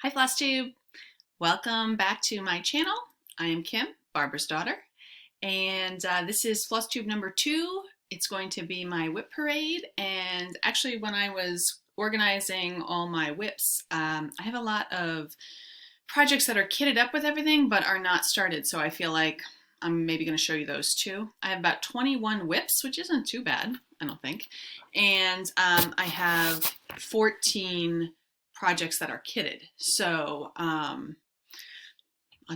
Hi Flosstube! Welcome back to my channel. I am Kim, Barbara's daughter, and this is Flosstube number 2. It's going to be my whip parade, and actually when I was organizing all my whips, I have a lot of projects that are kitted up with everything but are not started, so I feel like I'm maybe going to show you those too. I have about 21 whips, which isn't too bad, I don't think, and I have 14 projects that are kitted. So I'll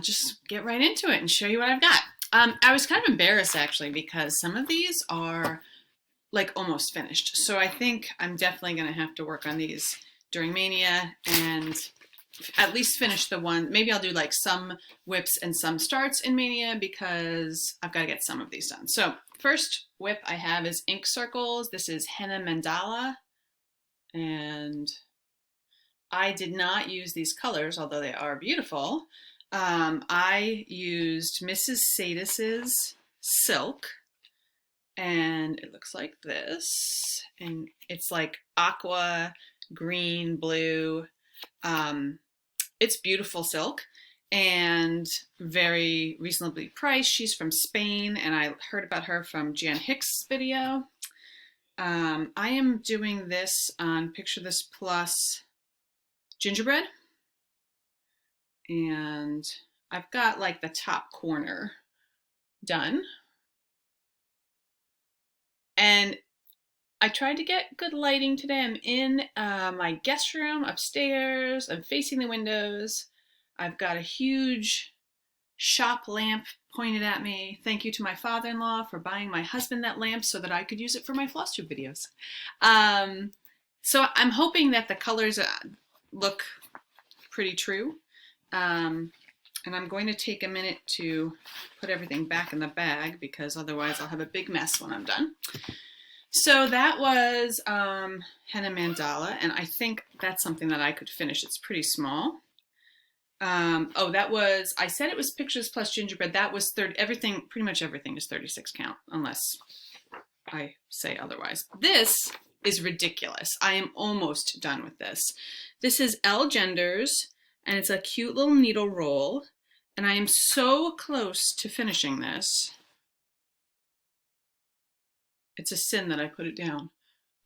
just get right into it and show you what I've got. I was kind of embarrassed actually because some of these are like almost finished. So I think I'm definitely going to have to work on these during Mania and at least finish the one. Maybe I'll do like some whips and some starts in Mania because I've got to get some of these done. So first whip I have is ink circles. This is Henna Mandala, and I did not use these colors, although they are beautiful. I used Mrs. Sadis's silk, and it looks like this. And it's like aqua, green, blue. It's beautiful silk and very reasonably priced. She's from Spain, and I heard about her from Jan Hick's video. I am doing this on Picture This Plus gingerbread, and I've got like the top corner done, and I tried to get good lighting today. I'm in my guest room upstairs. I'm facing the windows. I've got a huge shop lamp pointed at me. Thank you to my father-in-law for buying my husband that lamp so that I could use it for my Flosstube videos. So I'm hoping that the colors look pretty true. And I'm going to take a minute to put everything back in the bag because otherwise I'll have a big mess when I'm done. So that was Henna Mandala, and I think that's something that I could finish. It's pretty small. Oh, that was, I said it was Pictures Plus Gingerbread. That was 30, everything, pretty much everything is 36 count, unless I say otherwise. This is ridiculous. I am almost done with this. This is L Genders, and it's a cute little needle roll, and I am so close to finishing this. It's a sin that I put it down.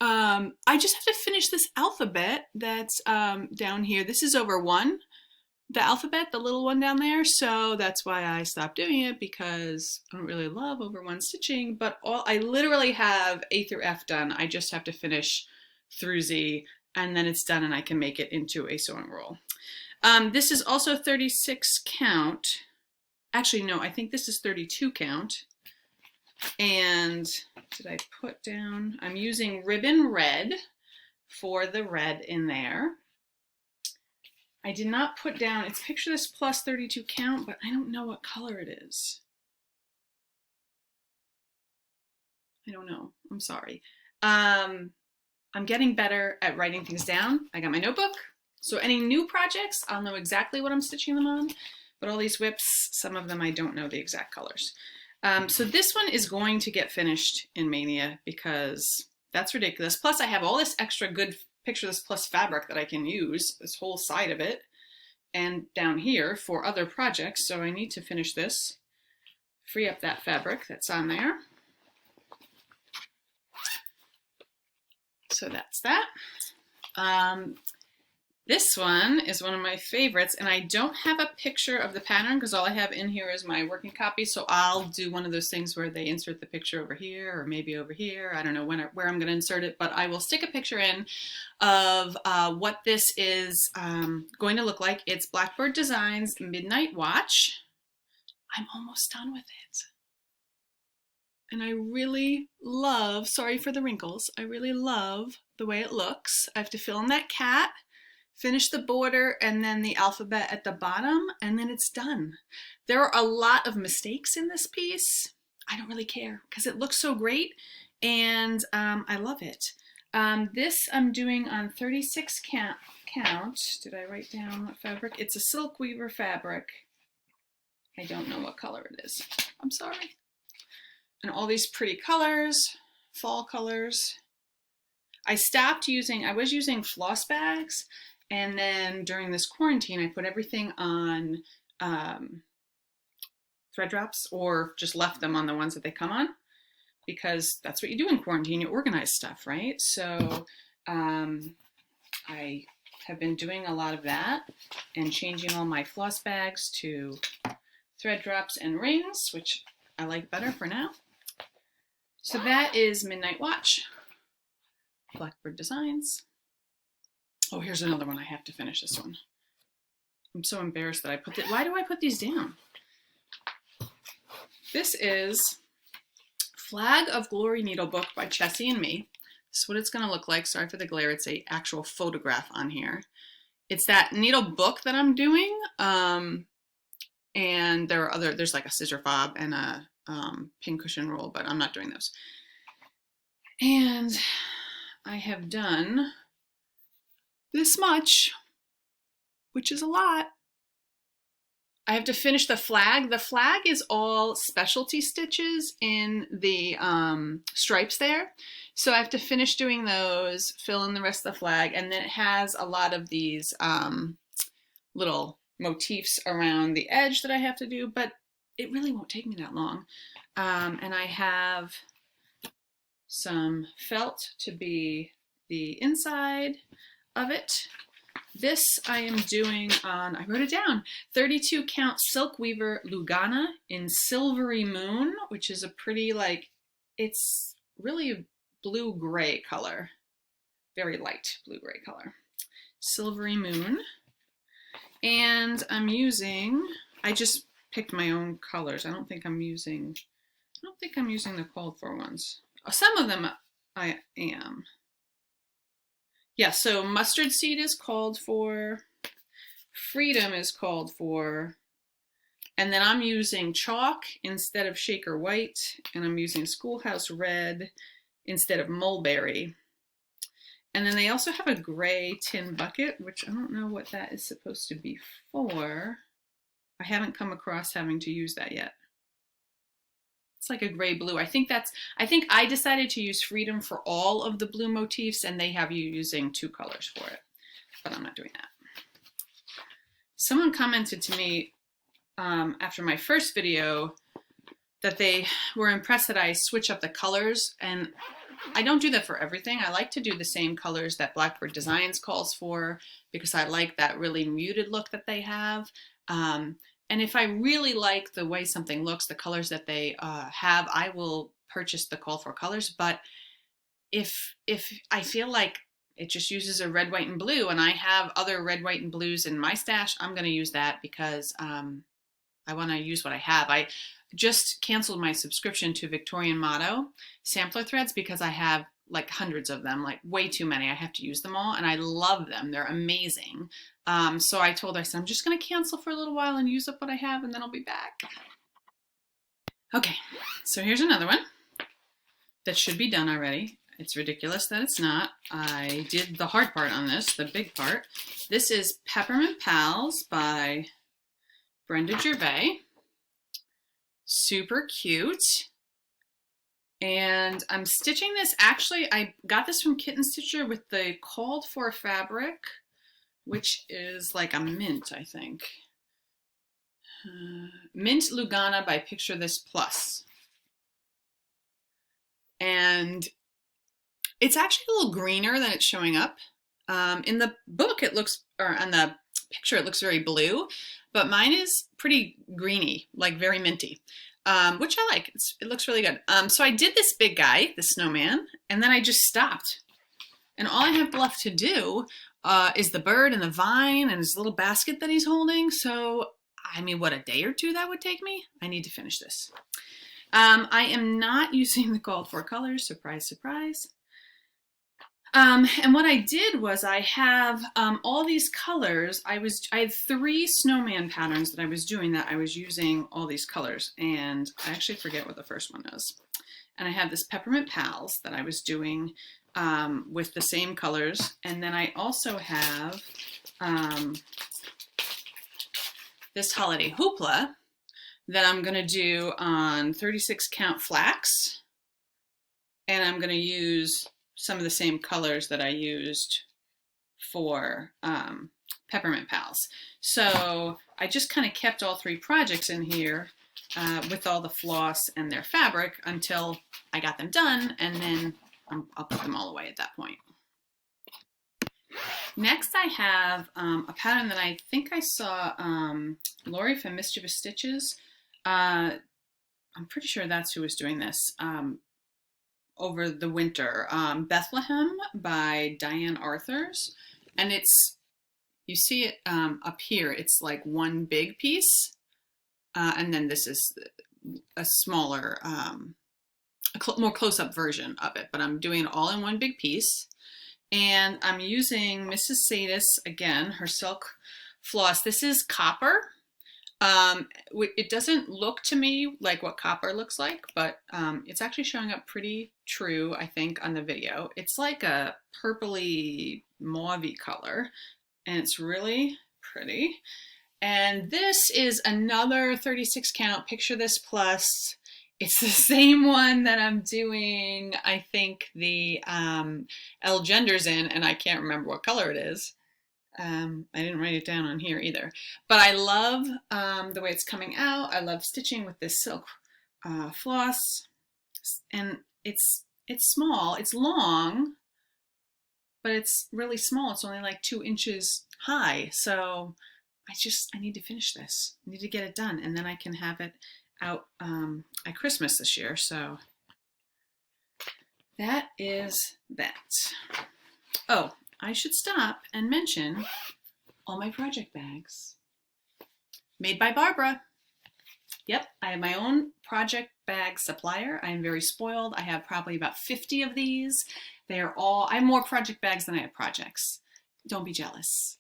I just have to finish this alphabet that's down here. This is over 1, the alphabet, the little one down there, so that's why I stopped doing it, because I don't really love over 1 stitching, but I literally have A through F done. I just have to finish through Z, and then it's done and I can make it into a sewing roll. This is also 36 count. Actually, no, I think this is 32 count. And did I put down, I'm using ribbon red for the red in there. I did not put down, it's Picture This Plus 32 count, but I don't know what color it is. I don't know, I'm sorry. I'm getting better at writing things down. I got my notebook, so any new projects, I'll know exactly what I'm stitching them on, but all these whips, some of them I don't know the exact colors. So this one is going to get finished in Mania because that's ridiculous. Plus I have all this extra good Picture This Plus fabric that I can use, this whole side of it, and down here for other projects. So I need to finish this, free up that fabric that's on there. So that's that. This one is one of my favorites, and I don't have a picture of the pattern because all I have in here is my working copy, so I'll do one of those things where they insert the picture over here or maybe over here. I don't know where I'm going to insert it, but I will stick a picture in of what this is going to look like. It's Blackbird Designs Midnight Watch. I'm almost done with it. And I really love, sorry for the wrinkles, I really love the way it looks. I have to fill in that cat, finish the border, and then the alphabet at the bottom, and then it's done. There are a lot of mistakes in this piece. I don't really care because it looks so great, and I love it. This I'm doing on 36 count. Did I write down what fabric? It's a silk weaver fabric. I don't know what color it is. I'm sorry. And all these pretty colors, fall colors. I stopped using, I was using floss bags, And then during this quarantine, I put everything on thread drops, or just left them on the ones that they come on, because that's what you do in quarantine. You organize stuff, right? So I have been doing a lot of that and changing all my floss bags to thread drops and rings, which I like better for now. So that is Midnight Watch, Blackbird Designs. Oh, here's another one. I have to finish this one. I'm so embarrassed that I put it. Why do I put these down? This is Flag of Glory Needlebook by Chessie and me. This is what it's going to look like. Sorry for the glare. It's an actual photograph on here. It's that needle book that I'm doing. And there are there's like a scissor fob and a pincushion roll, but I'm not doing those. And I have done this much, which is a lot. I have to finish the flag. The flag is all specialty stitches in the stripes there. So I have to finish doing those, fill in the rest of the flag, and then it has a lot of these little motifs around the edge that I have to do, but it really won't take me that long. And I have some felt to be the inside of it. This I am doing on, I wrote it down, 32 count Silk Weaver Lugana in Silvery Moon, which is a pretty, like, it's really a blue-gray color. Very light blue-gray color. Silvery Moon. And I'm using, I just picked my own colors. I don't think I'm using the called for ones. Some of them I am. Yeah, so Mustard Seed is called for, Freedom is called for, and then I'm using chalk instead of Shaker White, and I'm using Schoolhouse Red instead of Mulberry. And then they also have a gray tin bucket, which I don't know what that is supposed to be for. I haven't come across having to use that yet. It's like a gray blue. I think I decided to use Freedom for all of the blue motifs, and they have you using 2 colors for it, but I'm not doing that. Someone commented to me after my first video that they were impressed that I switch up the colors, and I don't do that for everything. I like to do the same colors that Blackbird Designs calls for because I like that really muted look that they have. And if I really like the way something looks, the colors that they have, I will purchase the call for colors. But if I feel like it just uses a red, white, and blue, and I have other red, white, and blues in my stash, I'm going to use that because I want to use what I have. I just canceled my subscription to Victorian Motto sampler threads because I have like hundreds of them, like way too many. I have to use them all, and I love them. They're amazing. So I told her, I said, I'm just going to cancel for a little while and use up what I have, and then I'll be back. Okay, so here's another one that should be done already. It's ridiculous that it's not. I did the hard part on this, the big part. This is Peppermint Pals by Brenda Gervais. Super cute. And I'm stitching this, actually, I got this from Kitten Stitcher with the called for fabric, which is like a mint, I think. Mint Lugana by Picture This Plus. And it's actually a little greener than it's showing up. In the book, it looks, or on the picture, it looks very blue, but mine is pretty greeny, like very minty. Which I like. It looks really good. So I did this big guy, the snowman, and then I just stopped. And all I have left to do is the bird and the vine and his little basket that he's holding. So, I mean, what, a day or 2 that would take me? I need to finish this. I am not using the called for colors. Surprise, surprise. And what I did was I have all these colors. I had 3 snowman patterns that I was doing that I was using all these colors, and I actually forget what the first one is. And I have this Peppermint Pals that I was doing with the same colors, and then I also have this Holiday Hoopla that I'm going to do on 36 count flax, and I'm going to use some of the same colors that I used for Peppermint Pals. So I just kind of kept all 3 projects in here with all the floss and their fabric until I got them done, and then I'll put them all away at that point. Next I have a pattern that I think I saw Lori from Mischievous Stitches. I'm pretty sure that's who was doing this over the winter. Bethlehem by Diane Arthurs. And it's, you see it up here, it's like one big piece. And then this is a smaller, more close-up version of it. But I'm doing it all in one big piece. And I'm using Mrs. Sadis, again, her silk floss. This is copper. It doesn't look to me like what copper looks like, but it's actually showing up pretty true, I think, on the video. It's like a purpley mauve-y color, and it's really pretty. And this is another 36 count. Picture This Plus. It's the same one that I'm doing, I think, the L genders in, and I can't remember what color it is. I didn't write it down on here either. But I love the way it's coming out. I love stitching with this silk floss. And it's small. It's long, but it's really small. It's only like 2 inches high. So I need to finish this. I need to get it done, and then I can have it out at Christmas this year. So that is that. Oh, I should stop and mention all my project bags made by Barbara. Yep, I have my own project bag supplier. I am very spoiled. I have probably about 50 of these. They are all, I have more project bags than I have projects. Don't be jealous.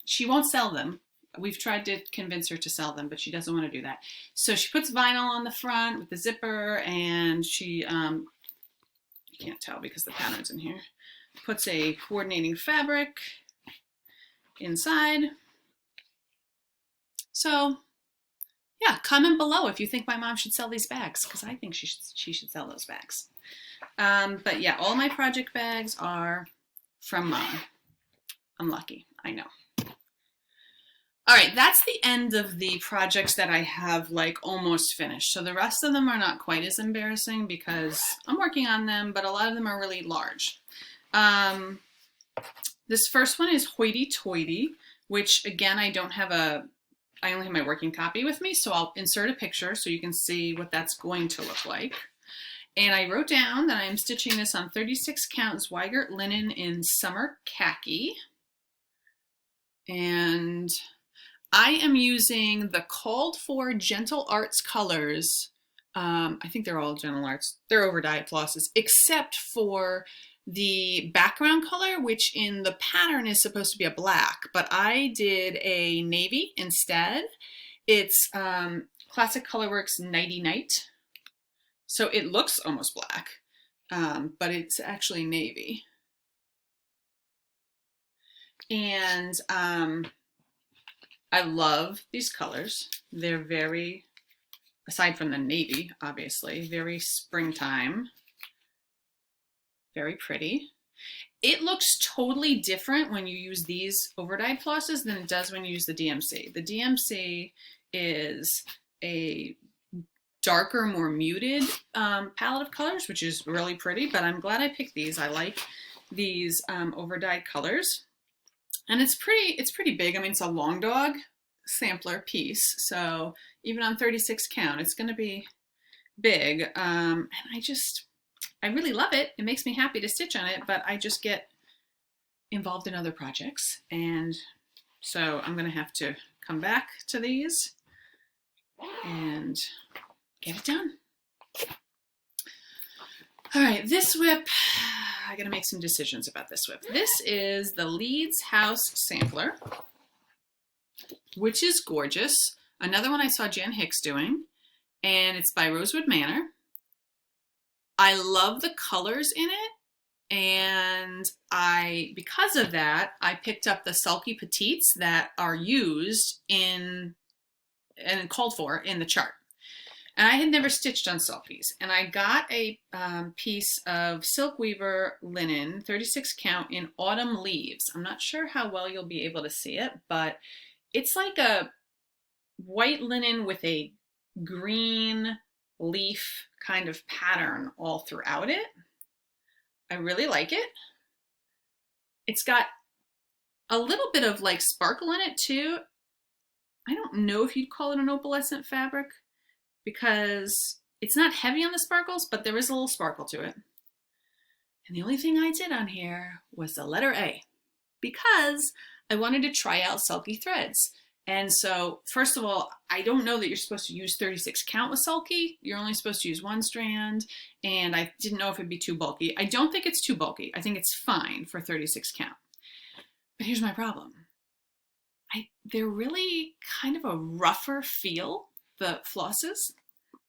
She won't sell them. We've tried to convince her to sell them, but she doesn't want to do that. So she puts vinyl on the front with the zipper, and she, you can't tell because the pattern's in here, puts a coordinating fabric inside. So yeah, comment below if you think my mom should sell these bags, because I think she should sell those bags. But yeah, all my project bags are from Mom. I'm lucky, I know. All right, that's the end of the projects that I have like almost finished. So the rest of them are not quite as embarrassing because I'm working on them, but a lot of them are really large. This first one is Hoity Toity, which again, I only have my working copy with me, so I'll insert a picture so you can see what that's going to look like. And I wrote down that I'm stitching this on 36 count Zweigart linen in summer khaki. And I am using the called for Gentle Arts colors. I think they're all Gentle Arts. They're overdyed flosses, except for the background color, which in the pattern is supposed to be a black, but I did a navy instead. It's Classic Colorworks Nighty Night. So it looks almost black, but it's actually navy. And I love these colors. They're very, aside from the navy, obviously, very springtime. Very pretty. It looks totally different when you use these overdyed flosses than it does when you use the DMC. The DMC is a darker, more muted palette of colors, which is really pretty, but I'm glad I picked these. I like these overdyed colors. And it's pretty big. I mean, it's a long dog sampler piece, so even on 36 count, it's going to be big. And I really love it. It makes me happy to stitch on it, but I just get involved in other projects, and so I'm going to have to come back to these and get it done. All right, this whip, I gotta make some decisions about this whip. This is the Leeds House Sampler, which is gorgeous. Another one I saw Jan Hicks doing, and it's by Rosewood Manor. I love the colors in it, and because of that, I picked up the Sulky Petites that are used in and called for in the chart. And I had never stitched on Sulkies, and I got a piece of Silk Weaver linen, 36 count, in Autumn Leaves. I'm not sure how well you'll be able to see it, but it's like a white linen with a green leaf kind of pattern all throughout it. I really like it. It's got a little bit of like sparkle in it too. I don't know if you'd call it an opalescent fabric because it's not heavy on the sparkles, but there is a little sparkle to it. And the only thing I did on here was the letter A because I wanted to try out Sulky threads. And so, first of all, I don't know that you're supposed to use 36 count with Sulky. You're only supposed to use one strand, and I didn't know if it'd be too bulky. I don't think it's too bulky. I think it's fine for 36 count. But here's my problem. They're really kind of a rougher feel, the flosses.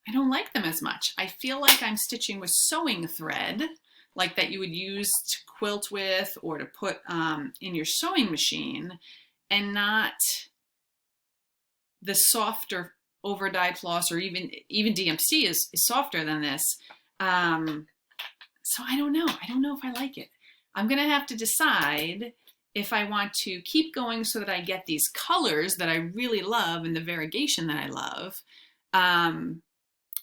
I don't like them as much. I feel like I'm stitching with sewing thread, like that you would use to quilt with or to put in your sewing machine, and not the softer over-dyed floss, or even DMC is softer than this. So I don't know. I don't know if I like it. I'm going to have to decide if I want to keep going so that I get these colors that I really love and the variegation that I love,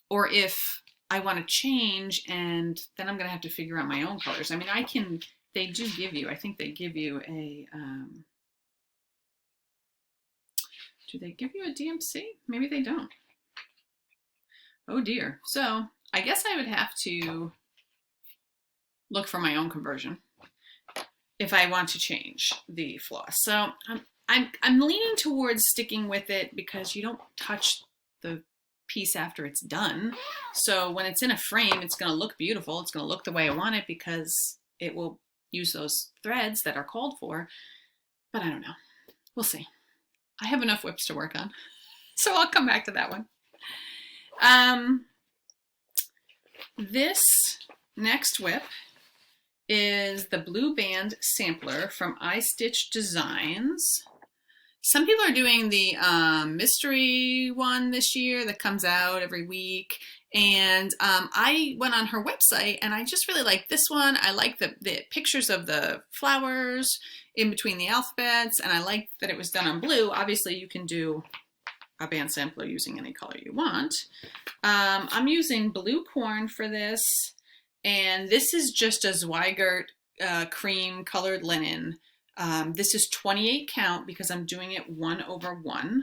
or if I want to change, and then I'm going to have to figure out my own colors. I mean, they do give you, I think they give you a, do they give you a DMC? Maybe they don't. Oh dear. So I guess I would have to look for my own conversion if I want to change the floss. So I'm leaning towards sticking with it because you don't touch the piece after it's done. So when it's in a frame, it's going to look beautiful. It's going to look the way I want it because it will use those threads that are called for. But I don't know. We'll see. I have enough whips to work on, so I'll come back to that one. This next whip is the Blue Band Sampler from I Stitch Designs. Some people are doing the mystery one this year that comes out every week. And I went on her website and I just really like this one. I like the pictures of the flowers in between the alphabets, and I like that it was done on blue. Obviously you can do a band sampler using any color you want. I'm using blue corn for this, and this is just a Zweigart cream colored linen. This is 28 count because I'm doing it 1/1,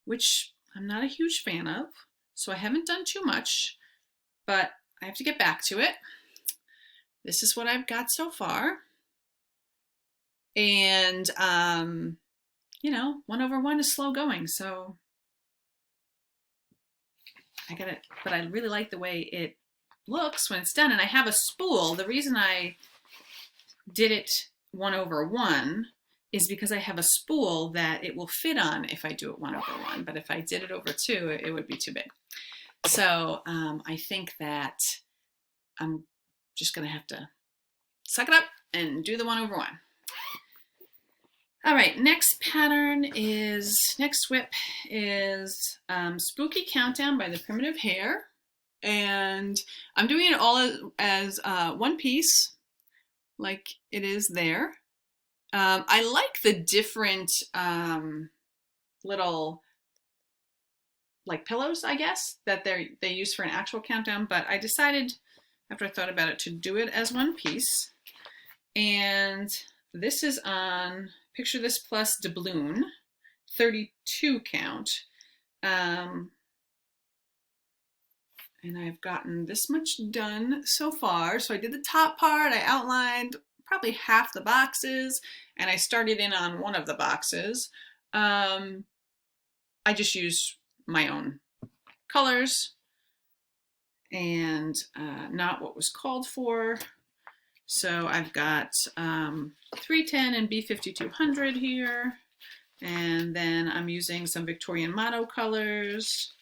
which I'm not a huge fan of. So I haven't done too much, but I have to get back to it. This is what I've got so far. And, you know, 1/1 is slow going. So I got it, but I really like the way it looks when it's done. And I have a spool. The reason I did it 1/1 is because I have a spool that it will fit on if I do it 1/1, but if I did it over 2, it would be too big. So I think that I'm just gonna have to suck it up and do the 1/1. All right, next whip is Spooky Countdown by the Primitive Hare. And I'm doing it all as one piece, like it is there. I like the different little like pillows, I guess, that they use for an actual countdown, but I decided after I thought about it to do it as one piece. And this is on Picture This Plus Doubloon, 32 count. And I've gotten this much done so far. So I did the top part, I outlined probably half the boxes, and I started in on one of the boxes. I just used my own colors and not what was called for. So I've got 310 and B5200 here, and then I'm using some Victorian Motto colors.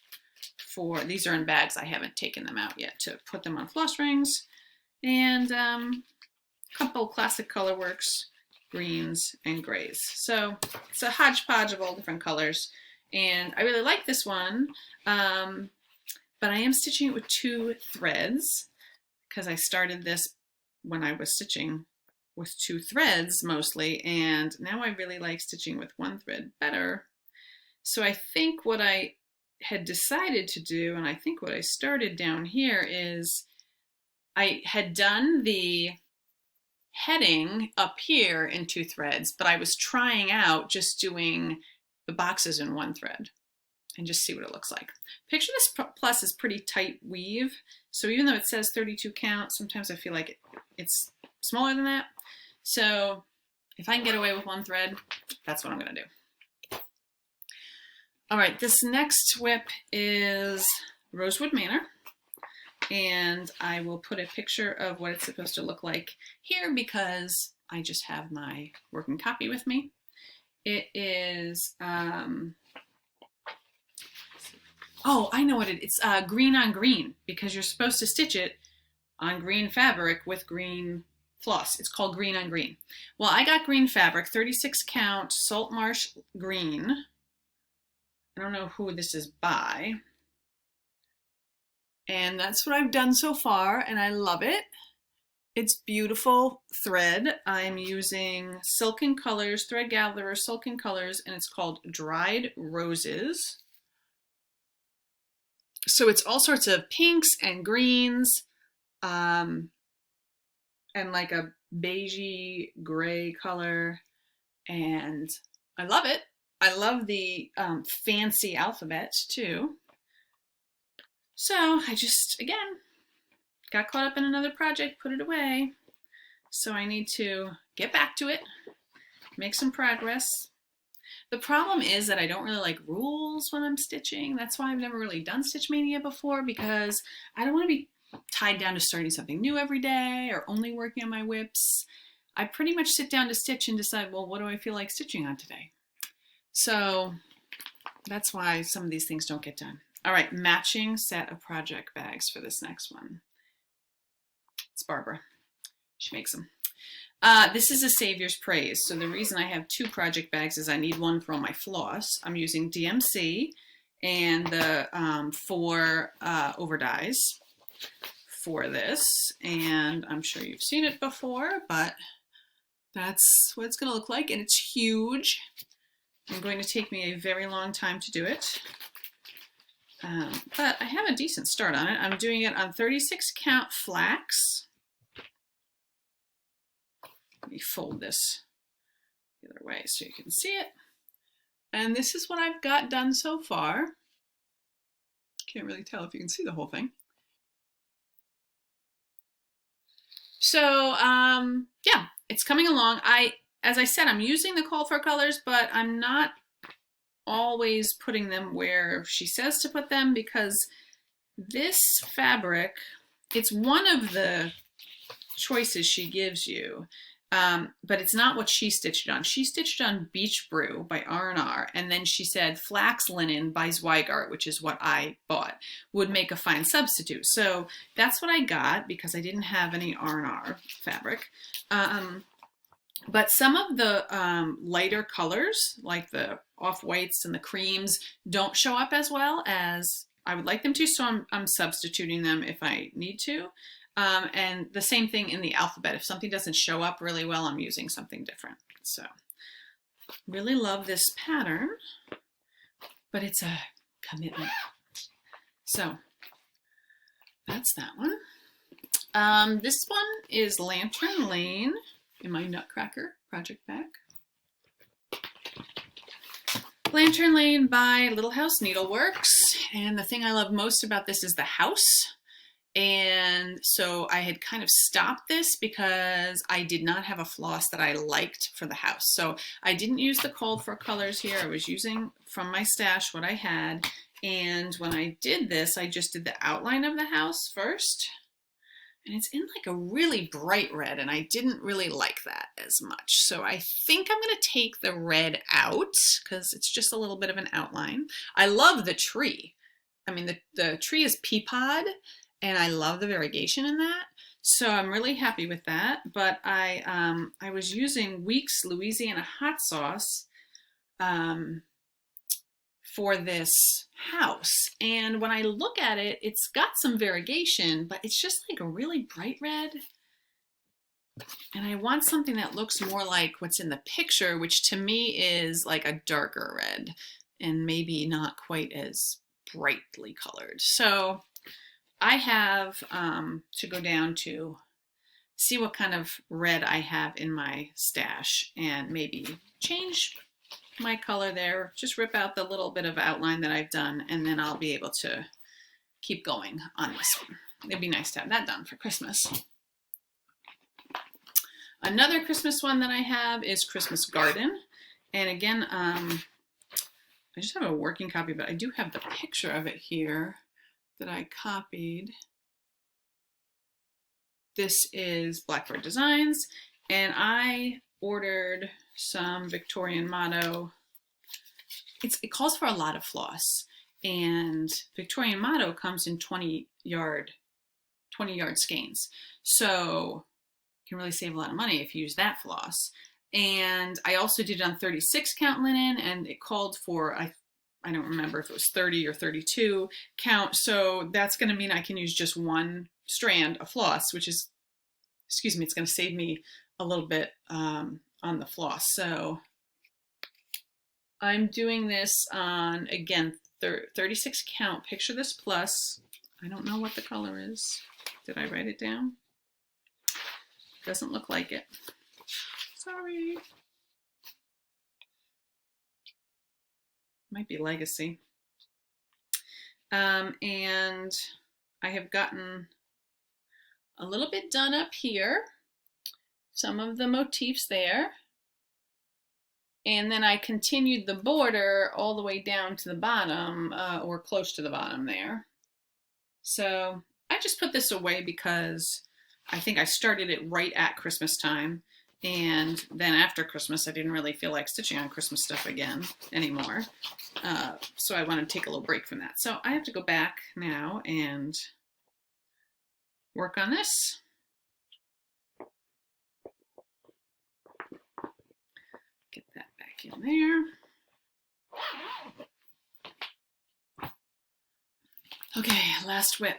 These are in bags. I haven't taken them out yet to put them on floss rings, and a couple classic colorworks, greens and grays. So it's a hodgepodge of all different colors, and I really like this one. but I am stitching it with 2 threads because I started this when I was stitching with 2 threads mostly, and now I really like stitching with 1 thread better. So I think what I had decided to do, and I think what I started down here, is I had done the heading up here in 2 threads, but I was trying out just doing the boxes in 1 thread and just see what it looks like. Picture this plus is pretty tight weave, so even though it says 32 count, sometimes I feel like it's smaller than that. So if I can get away with 1 thread, that's what I'm going to do. All right, this next WIP is Rosewood Manor, and I will put a picture of what it's supposed to look like here because I just have my working copy with me. It is, oh, I know what it's green on green, because you're supposed to stitch it on green fabric with green floss. It's called green on green. Well, I got green fabric, 36 count salt marsh green. I don't know who this is by. And that's what I've done so far, and I love it. It's beautiful thread. I'm using Silken Colors, Thread Gatherer Silken Colors, and it's called Dried Roses. So it's all sorts of pinks and greens, and like a beigey gray color, and I love it. I love the fancy alphabet too. So I just, again, got caught up in another project, put it away. So I need to get back to it, make some progress. The problem is that I don't really like rules when I'm stitching. That's why I've never really done Stitch Mania before, because I don't want to be tied down to starting something new every day or only working on my WIPs. I pretty much sit down to stitch and decide, well, what do I feel like stitching on today? So that's why some of these things don't get done. All right, matching set of project bags for this next one. It's Barbara. She makes them. This is a Savior's Praise. So the reason I have 2 project bags is I need one for all my floss. I'm using DMC and the 4 overdyes for this. And I'm sure you've seen it before, but that's what it's going to look like. And it's huge. It's going to take me a very long time to do it. But I have a decent start on it. I'm doing it on 36 count flax. Let me fold this the other way so you can see it. And this is what I've got done so far. Can't really tell if you can see the whole thing. So yeah, it's coming along. As I said, I'm using the call for colors, but I'm not always putting them where she says to put them, because this fabric, it's one of the choices she gives you, but it's not what she stitched it on. She stitched on Beach Brew by R&R, and then she said flax linen by Zweigart, which is what I bought, would make a fine substitute. So that's what I got because I didn't have any R&R fabric. But some of the lighter colors, like the off-whites and the creams, don't show up as well as I would like them to, so I'm substituting them if I need to. And the same thing in the alphabet. If something doesn't show up really well, I'm using something different. So really love this pattern, but it's a commitment. So that's that one. This one is Lantern Lane in my Nutcracker project bag. Lantern Lane by Little House Needleworks. And the thing I love most about this is the house. And so I had kind of stopped this because I did not have a floss that I liked for the house. So I didn't use the called for colors here. I was using from my stash what I had. And when I did this, I just did the outline of the house first. And it's in like a really bright red, and I didn't really like that as much. So I think I'm going to take the red out because it's just a little bit of an outline. I love the tree. I mean, the tree is pea pod, and I love the variegation in that. So I'm really happy with that. But I was using Weeks Louisiana hot sauce for this house. And when I look at it, it's got some variegation, but it's just like a really bright red. And I want something that looks more like what's in the picture, which to me is like a darker red and maybe not quite as brightly colored. So I have to go down to see what kind of red I have in my stash and maybe change my color there, just rip out the little bit of outline that I've done, and then I'll be able to keep going on this one. It'd be nice to have that done for Christmas. Another Christmas one that I have is Christmas Garden. And again, I just have a working copy, but I do have the picture of it here that I copied. This is Blackbird Designs, and I ordered some Victorian Motto. It calls for a lot of floss, and Victorian Motto comes in 20 yard skeins. So you can really save a lot of money if you use that floss. And I also did it on 36 count linen, and it called for, I don't remember if it was 30 or 32 count. So that's going to mean I can use just one strand of floss, which is, excuse me, it's going to save me a little bit on the floss. So I'm doing this on, again, 36 count. Picture this plus. I don't know what the color is. Did I write it down? Doesn't look like it. Sorry. Might be Legacy. And I have gotten a little bit done up here. Some of the motifs there. And then I continued the border all the way down to the bottom, or close to the bottom there. So I just put this away because I think I started it right at Christmas time. And then after Christmas, I didn't really feel like stitching on Christmas stuff again anymore. So I wanted to take a little break from that. So I have to go back now and work on this. Get that back in there. Okay, last whip.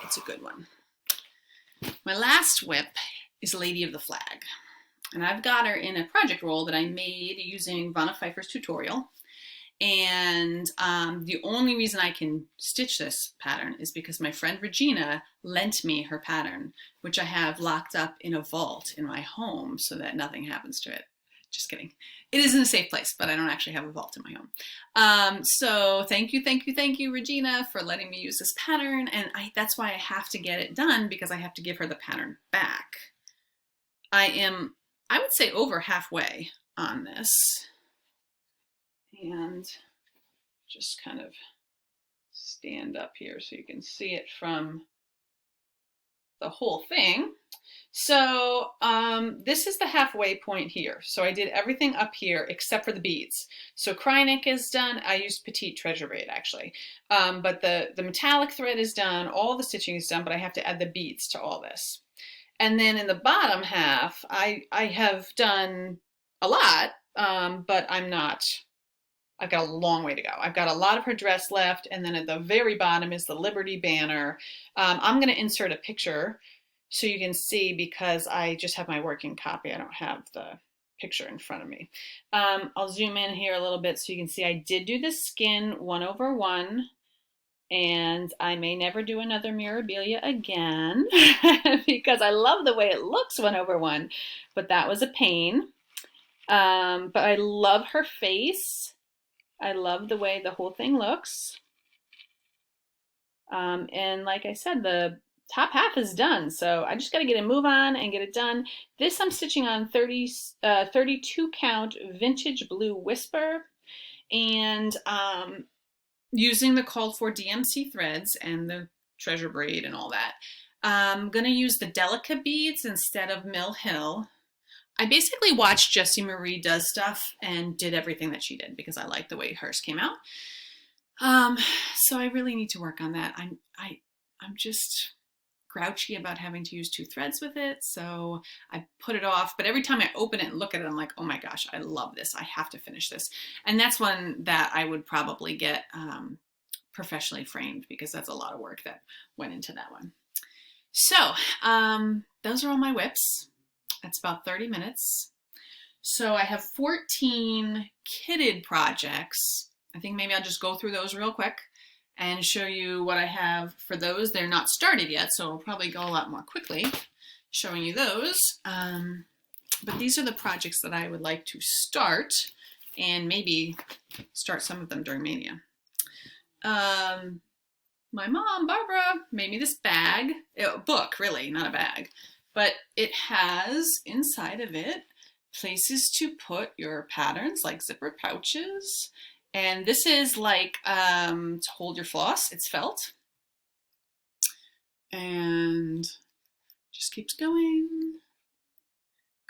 It's a good one. My last whip is Lady of the Flag. And I've got her in a project roll that I made using Vanna Pfeiffer's tutorial. And the only reason I can stitch this pattern is because my friend Regina lent me her pattern, which I have locked up in a vault in my home so that nothing happens to it. Just kidding. It is in a safe place, but I don't actually have a vault in my home. So thank you, Regina, for letting me use this pattern. And that's why I have to get it done, because I have to give her the pattern back. I would say, over halfway on this. And just kind of stand up here so you can see it from the whole thing. So this is the halfway point here. So I did everything up here except for the beads. So Krynic is done. I used Petite Treasure Braid actually. But the metallic thread is done. All the stitching is done, but I have to add the beads to all this. And then in the bottom half, I have done a lot, but I've got a long way to go. I've got a lot of her dress left, and then at the very bottom is the Liberty banner. I'm going to insert a picture so you can see, because I just have my working copy. I don't have the picture in front of me. I'll zoom in here a little bit so you can see I did do the skin 1/1, and I may never do another Mirabilia again because I love the way it looks 1/1, but that was a pain. But I love her face. I love the way the whole thing looks. And like I said, the top half is done. So I just got to get a move on and get it done. This I'm stitching on 32 count Vintage Blue Whisper. And using the called for DMC threads and the treasure braid and all that. I'm going to use the Delica beads instead of Mill Hill. I basically watched Jessie Marie Does Stuff and did everything that she did because I like the way hers came out. So I really need to work on that. I'm just grouchy about having to use 2 threads with it, so I put it off. But every time I open it and look at it, I'm like, oh my gosh, I love this. I have to finish this. And that's one that I would probably get professionally framed, because that's a lot of work that went into that one. So those are all my whips. That's about 30 minutes. So I have 14 kitted projects. I think maybe I'll just go through those real quick and show you what I have for those. They're not started yet, so it'll probably go a lot more quickly showing you those. But these are the projects that I would like to start, and maybe start some of them during Mania. My mom, Barbara, made me this bag, a book really, not a bag, but it has inside of it places to put your patterns, like zippered pouches. And this is like to hold your floss. It's felt. And just keeps going.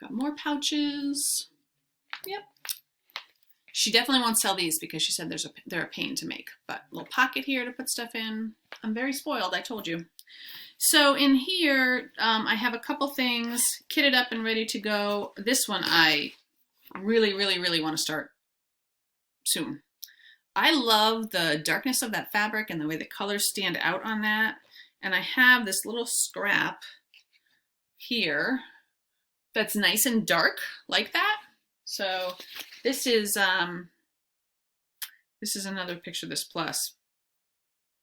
Got more pouches. Yep. She definitely won't sell these because she said they're a pain to make. But a little pocket here to put stuff in. I'm very spoiled, I told you. So in here, I have a couple things kitted up and ready to go. This one I really, really, really want to start soon. I love the darkness of that fabric and the way the colors stand out on that. And I have this little scrap here that's nice and dark like that. So this is another picture of this plus.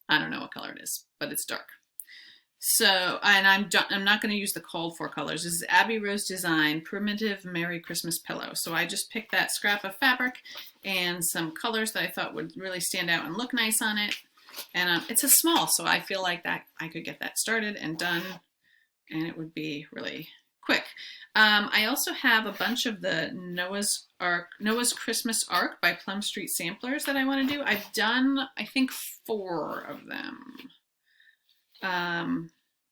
I don't know what color it is, but it's dark. So, and I'm not going to use the called for colors. This is Abbey Rose Design Primitive Merry Christmas Pillow. So I just picked that scrap of fabric and some colors that I thought would really stand out and look nice on it. And it's a small, so I feel like that I could get that started and done, and it would be really quick. I also have a bunch of the Noah's Christmas Ark by Plum Street Samplers that I want to do. I've done, I think, 4 of them.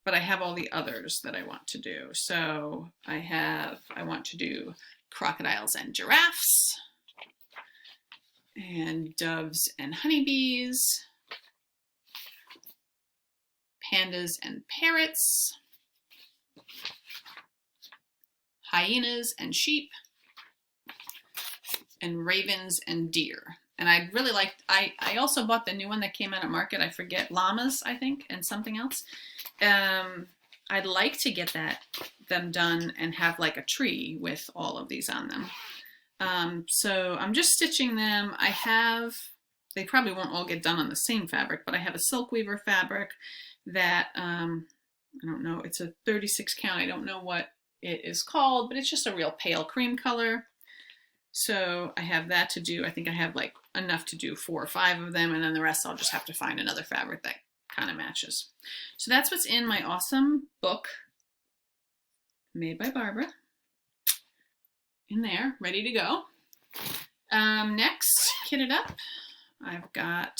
But I have all the others that I want to do. So I want to do crocodiles and giraffes, and doves and honeybees, pandas and parrots, hyenas and sheep, and ravens and deer. And I'd really like, I also bought the new one that came out at market. I forget, llamas, I think, and something else. I'd like to get them done and have like a tree with all of these on them. So I'm just stitching them. They probably won't all get done on the same fabric, but I have a silk weaver fabric that, I don't know, it's a 36 count. I don't know what it is called, but it's just a real pale cream color. So I have that to do. I think I have like enough to do 4 or 5 of them, and then the rest I'll just have to find another fabric that kind of matches. So that's what's in my awesome book made by Barbara. In there, ready to go. Next, kitted up, I've got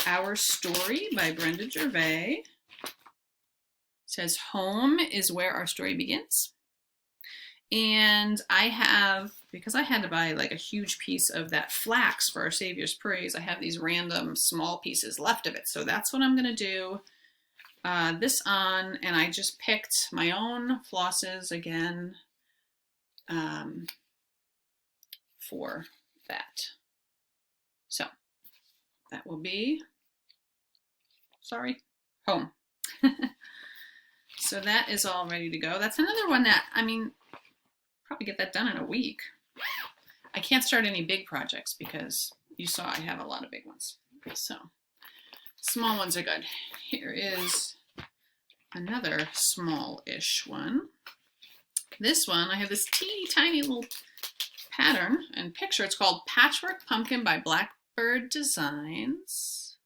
Our Story by Brenda Gervais. It says, home is where our story begins. And I have, because I had to buy like a huge piece of that flax for Our Savior's Praise, I have these random small pieces left of it. So that's what I'm going to do this on. And I just picked my own flosses again for that. So that will be, home. So that is all ready to go. That's another one that, I mean, probably get that done in a week. I can't start any big projects because you saw I have a lot of big ones. So small ones are good. Here is another small-ish one. This one, I have this teeny tiny little pattern and picture. It's called Patchwork Pumpkin by Blackbird Designs.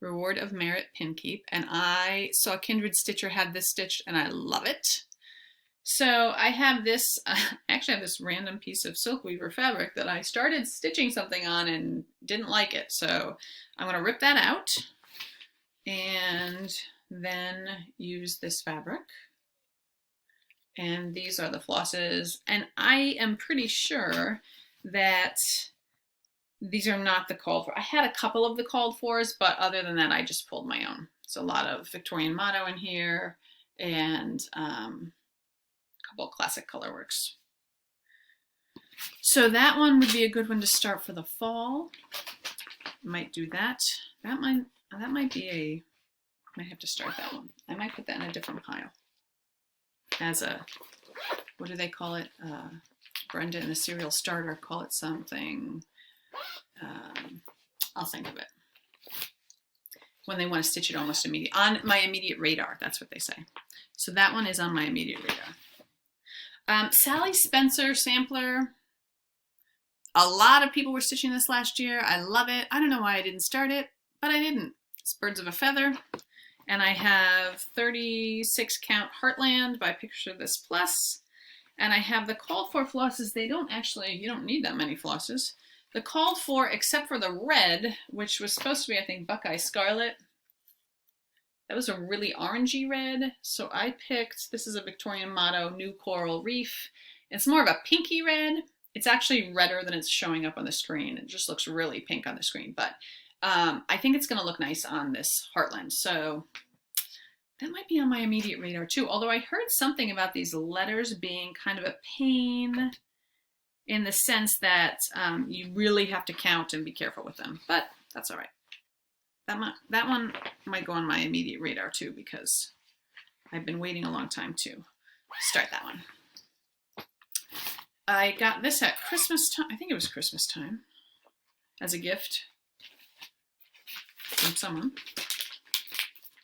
Reward of Merit Pin Keep. And I saw Kindred Stitcher had this stitched and I love it. So I have this, I actually have this random piece of silk weaver fabric that I started stitching something on and didn't like it. So I'm going to rip that out and then use this fabric. And these are the flosses. And I am pretty sure that These are not the called for. I had a couple of the called fors, but other than that, I just pulled my own. So a lot of Victorian motto in here and a couple of classic colorworks. So that one would be a good one to start for the fall. Might do that. That might be a, might have to start that one. I might put that in a different pile. As a, what do they call it? Brenda in the Serial Starter call it something. I'll think of it. When they want to stitch it almost immediately. On my immediate radar, that's what they say. So that one is on my immediate radar. Sally Spencer sampler. A lot of people were stitching this last year. I love it. I don't know why I didn't start it, but I didn't. It's Birds of a Feather. And I have 36 count Heartland by Picture This Plus. And I have the called for flosses. They don't actually, you don't need that many flosses. The called for, except for the red, which was supposed to be, I think, Buckeye Scarlet. That was a really orangey red. So I picked, this is a Victorian motto, New Coral Reef. It's more of a pinky red. It's actually redder than it's showing up on the screen. It just looks really pink on the screen. But I think it's going to look nice on this Heartland. So that might be on my immediate radar too. Although I heard something about these letters being kind of a pain in the sense that you really have to count and be careful with them. But that's all right. That one might go on my immediate radar too because I've been waiting a long time to start that one. I got this at Christmas time. I think it was Christmas time as a gift from someone.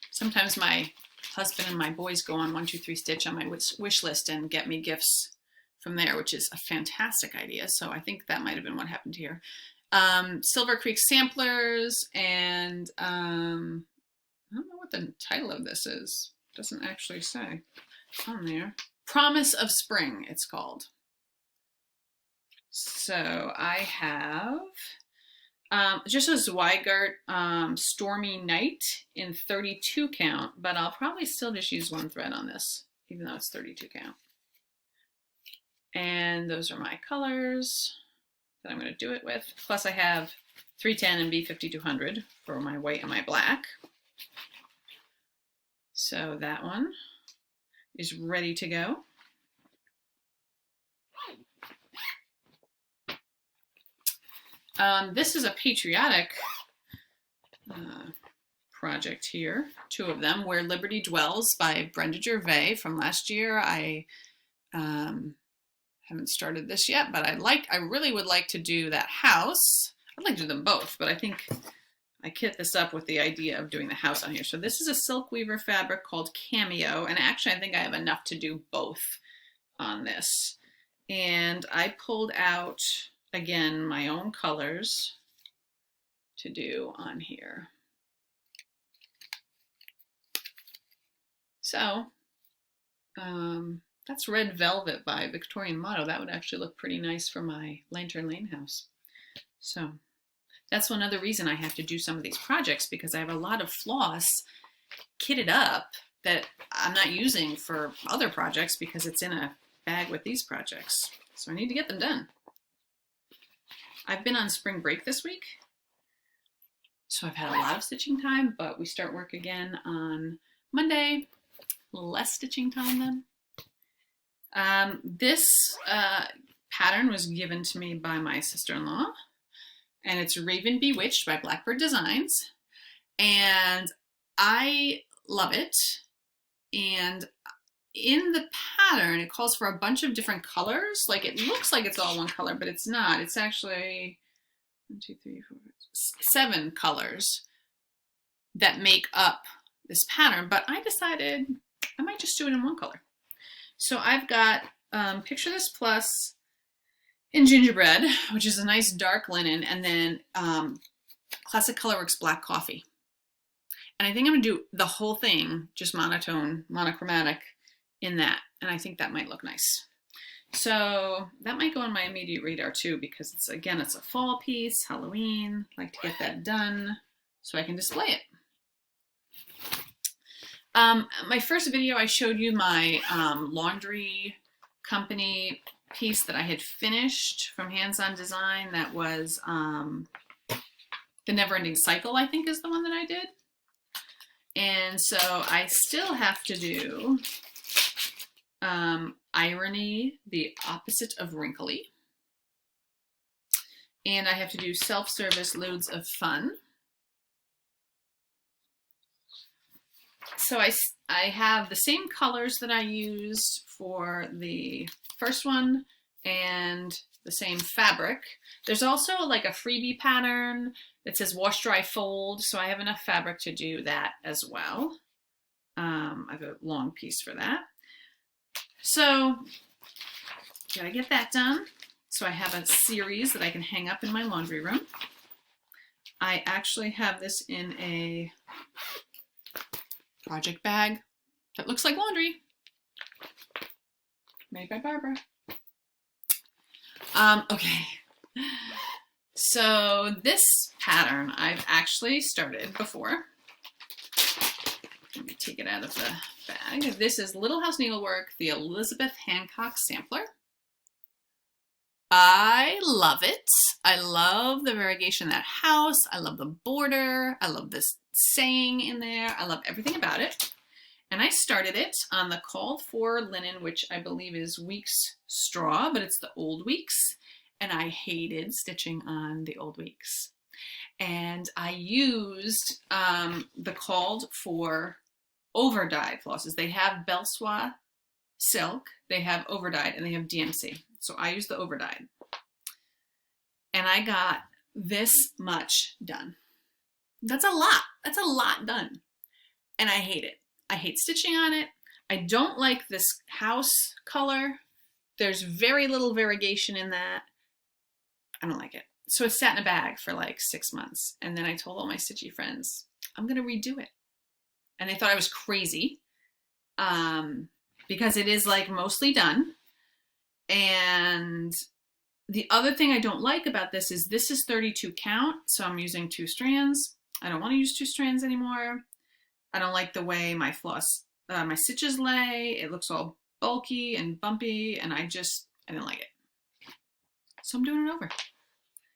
Sometimes my husband and my boys go on 1-2-3 Stitch on my wish list and get me gifts from there, which is a fantastic idea. So I think that might have been what happened here. Silver Creek Samplers and I don't know what the title of this is. It doesn't actually say on there. Promise of Spring, it's called. So I have just a Zweigart Stormy Night in 32 count, but I'll probably still just use one thread on this, even though it's 32 count. And those are my colors that I'm going to do it with. Plus I have 310 and B5200 for my white and my black. So that one is ready to go. This is a patriotic project here, two of them, Where Liberty Dwells by Brenda Gervais from last year. I haven't started this yet, but I really would like to do that house. I'd like to do them both, but I think I kit this up with the idea of doing the house on here. So this is a silk weaver fabric called Cameo, and actually I think I have enough to do both on this. And I pulled out, again, my own colors to do on here. So that's Red Velvet by Victorian Motto. That would actually look pretty nice for my Lantern Lane house. So that's one other reason I have to do some of these projects, because I have a lot of floss kitted up that I'm not using for other projects because it's in a bag with these projects. So I need to get them done. I've been on spring break this week, so I've had a lot of stitching time, but we start work again on Monday. A little less stitching time then. This pattern was given to me by my sister-in-law, and it's Raven Bewitched by Blackbird Designs, and I love it. And in the pattern, it calls for a bunch of different colors. Like, it looks like it's all one color, but it's not. It's actually 1, 2, 3, 4, 7 colors that make up this pattern, but I decided I might just do it in one color. So I've got Picture This Plus in Gingerbread, which is a nice dark linen, and then Classic Colorworks Black Coffee. And I think I'm going to do the whole thing just monotone, monochromatic in that. And I think that might look nice. So that might go on my immediate radar too, because it's, again, it's a fall piece, Halloween. I like to get that done so I can display it. My first video, I showed you my laundry company piece that I had finished from Hands On Design that was the Never Ending Cycle, I think is the one that I did. And so I still have to do Irony, the opposite of wrinkly. And I have to do Self-Service, Loads of Fun. So I have the same colors that I used for the first one and the same fabric. There's also like a freebie pattern that says wash, dry, fold. So I have enough fabric to do that as well. I have a long piece for that. So gotta get that done. So I have a series that I can hang up in my laundry room. I actually have this in a project bag that looks like laundry, made by Barbara. Okay, so this pattern I've actually started before. Let me take it out of the bag. This is Little House Needlework, the Elizabeth Hancock sampler. I love it. I love the variegation of that house. I love the border. I love this saying in there. I love everything about it. And I started it on the called for linen, which I believe is Weeks straw, but it's the old Weeks. And I hated stitching on the old Weeks. And I used the called for over-dyed flosses. They have Belswa silk, they have over-dyed, and they have DMC. So I used the over-dyed. And I got this much done. That's a lot. That's a lot done. And I hate it. I hate stitching on it. I don't like this house color. There's very little variegation in that. I don't like it. So it sat in a bag for like 6 months. And then I told all my stitchy friends, I'm going to redo it. And they thought I was crazy because it is like mostly done. And the other thing I don't like about this is 32 count. So I'm using 2 strands. I don't want to use 2 strands anymore. I don't like the way my my stitches lay. It looks all bulky and bumpy, and I didn't like it. So I'm doing it over.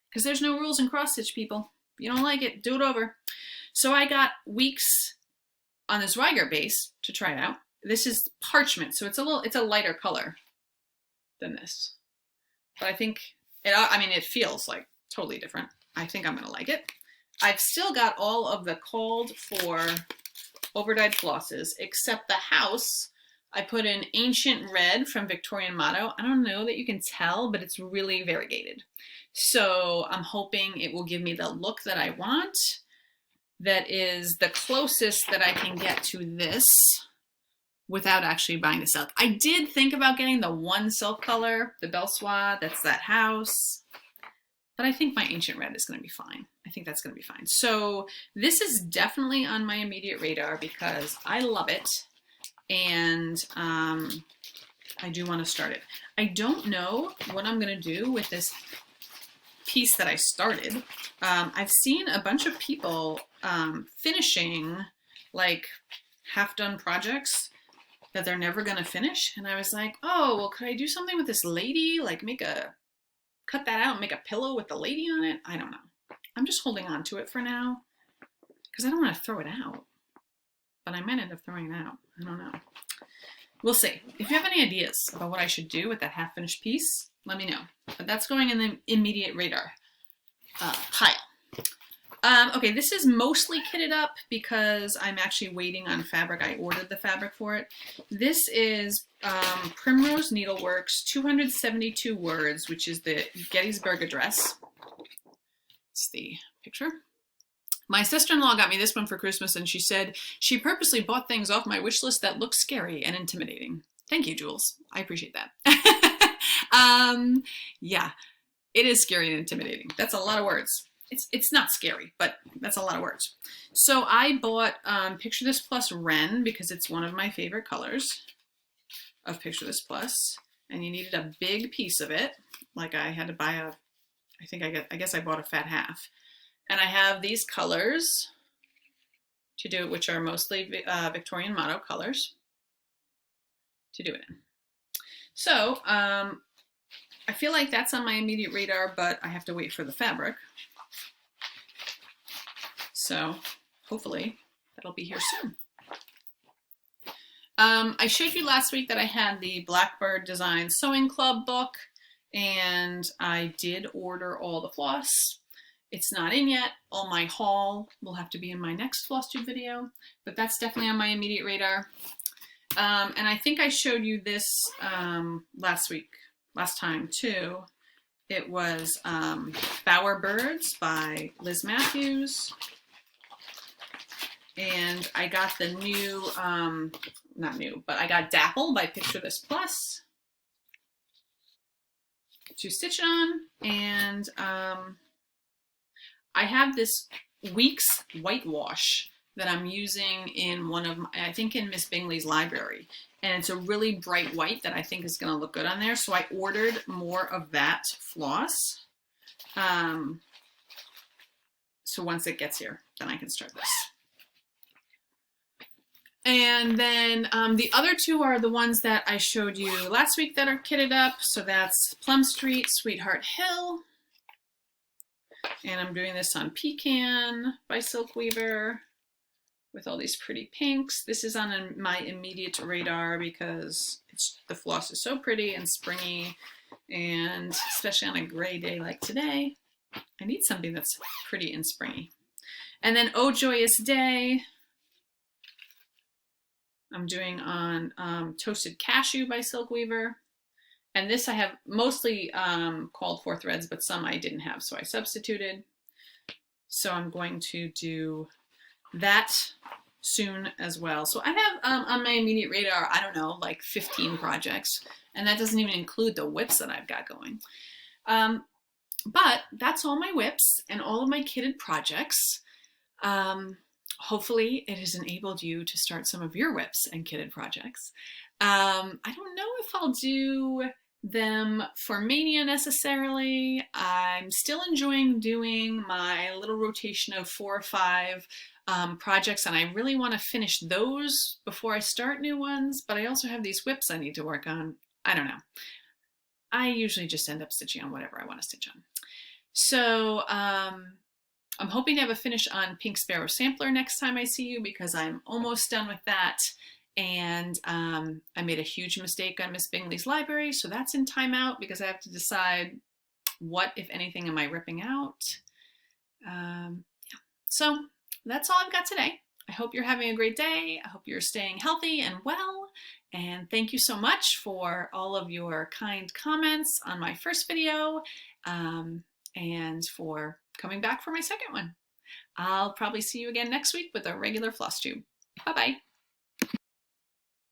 Because there's no rules in cross stitch, people. If you don't like it, do it over. So I got Weeks on this Riger base to try it out. This is parchment, so it's a lighter color than this. But I think it feels like totally different. I think I'm gonna like it. I've still got all of the called for overdyed flosses, except the house. I put in Ancient Red from Victorian Motto. I don't know that you can tell, but it's really variegated. So I'm hoping it will give me the look that I want. That is the closest that I can get to this without actually buying the silk. I did think about getting the one silk color, the Belswa, that's that house. But I think my Ancient Red is going to be fine. I think that's going to be fine. So this is definitely on my immediate radar because I love it. And I do want to start it. I don't know what I'm going to do with this piece that I started. I've seen a bunch of people finishing like half-done projects that they're never going to finish. And I was like, oh, well, could I do something with this lady? Like cut that out and make a pillow with the lady on it? I don't know. I'm just holding on to it for now because I don't want to throw it out. But I might end up throwing it out. I don't know. We'll see. If you have any ideas about what I should do with that half-finished piece, let me know. But that's going in the immediate radar pile. Okay, this is mostly kitted up because I'm actually waiting on fabric. I ordered the fabric for it. This is Primrose Needleworks 272 words, which is the Gettysburg Address. It's the picture. My sister-in-law got me this one for Christmas, and she said she purposely bought things off my wish list that look scary and intimidating. Thank you, Jules. I appreciate that. Yeah, it is scary and intimidating. That's a lot of words. It's not scary, but that's a lot of words. So I bought Picture This Plus Wren because it's one of my favorite colors of Picture This Plus, and you needed a big piece of it. Like I had to buy I guess I bought a fat half. And I have these colors to do it, which are mostly Victorian Motto colors to do it in. So I feel like that's on my immediate radar, but I have to wait for the fabric. So hopefully that'll be here soon. I showed you last week that I had the Blackbird Design Sewing Club book, and I did order all the floss. It's not in yet. All my haul will have to be in my next Flosstube video, but that's definitely on my immediate radar. And I think I showed you this last time too. It was Bower Birds by Liz Matthews. And I got the new, not new, but I got Dapple by Picture This Plus to stitch on. And I have this Weeks whitewash that I'm using in one of my, I think in Miss Bingley's library. And it's a really bright white that I think is going to look good on there. So I ordered more of that floss. So once it gets here, then I can start this. And then the other two are the ones that I showed you last week that are kitted up. So that's Plum Street, Sweetheart Hill. And I'm doing this on Pecan by Silk Weaver with all these pretty pinks. This is on my immediate radar because the floss is so pretty and springy, and especially on a gray day like today, I need something that's pretty and springy. And then Oh Joyous Day, I'm doing on Toasted Cashew by Silk Weaver. And this I have mostly called for threads, but some I didn't have, so I substituted. So I'm going to do that soon as well. So I have on my immediate radar, I don't know, like 15 projects. And that doesn't even include the whips that I've got going. But that's all my whips and all of my kitted projects. Hopefully it has enabled you to start some of your whips and kitted projects. I don't know if I'll do them for Mania necessarily. I'm still enjoying doing my little rotation of 4 or 5 projects, and I really want to finish those before I start new ones, but I also have these whips I need to work on. I don't know. I usually just end up stitching on whatever I want to stitch on. So I'm hoping to have a finish on Pink Sparrow Sampler next time I see you, because I'm almost done with that. And I made a huge mistake on Miss Bingley's library, so that's in timeout because I have to decide what, if anything, am I ripping out. Yeah. So that's all I've got today. I hope you're having a great day. I hope you're staying healthy and well. And thank you so much for all of your kind comments on my first video, and for coming back for my second one. I'll probably see you again next week with a regular Flosstube. Bye-bye.